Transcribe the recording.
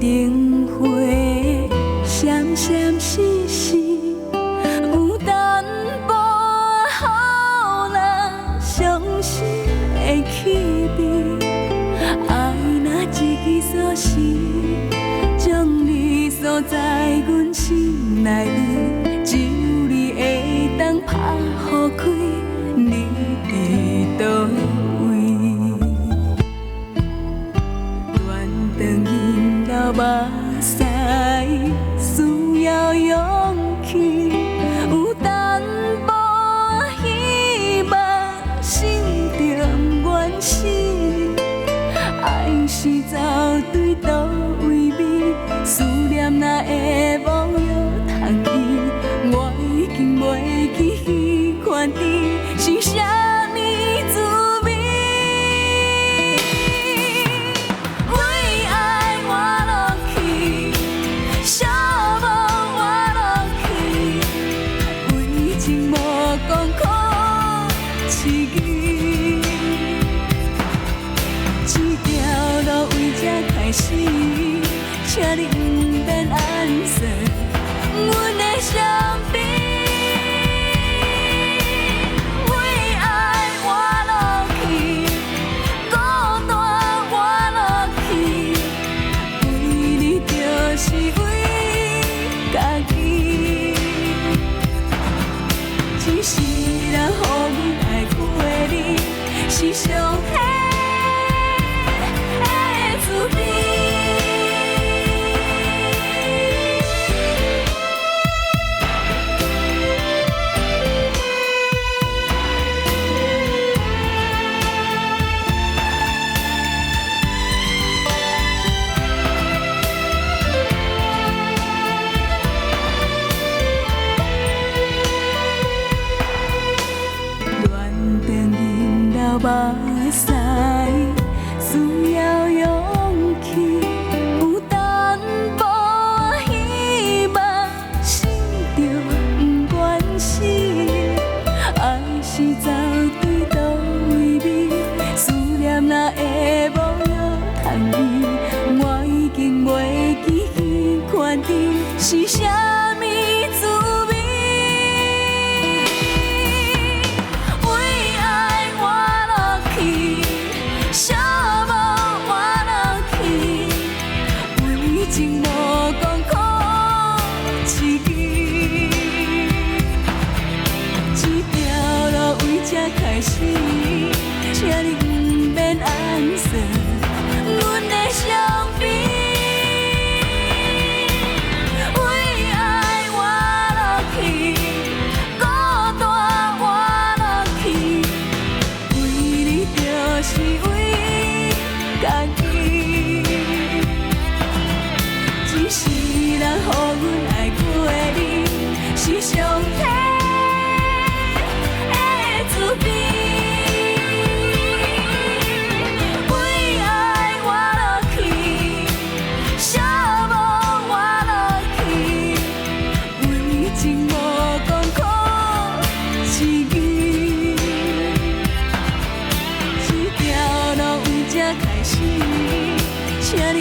灯花闪闪烁烁，有淡薄予人伤心的气味。爱若一支锁匙，将你锁在阮心内里，只有你会当打开，你伫倒位？断肠引流目屎，需要勇气，有淡薄希望，心中愿死。爱是走对倒位美，思念若会无药通医，我已经袂记彼款甜是啥物滋味。为爱我落去，寂寞我落去，为情无讲苦刺激。这条路为这开始，请你不免暗算阮的伤悲。为爱我落去，孤单我落去，为你就是为家己。一世人予阮爱过你，是上幸的滋味。目屎需要勇气，有淡薄希望，心中不愿死。爱是走对倒位美，思念若会无药通医，我已经袂记彼款甜是啥物滋味。情无讲苦刺激，这条路为这开始，请你不免暗算阮的伤悲。为爱我落去，孤单我落去，为你就是为家己。一世人予阮爱过你，是上幸的滋味。为爱我落去，寂寞我落去，为情无讲苦刺激。这条路为这开始，请你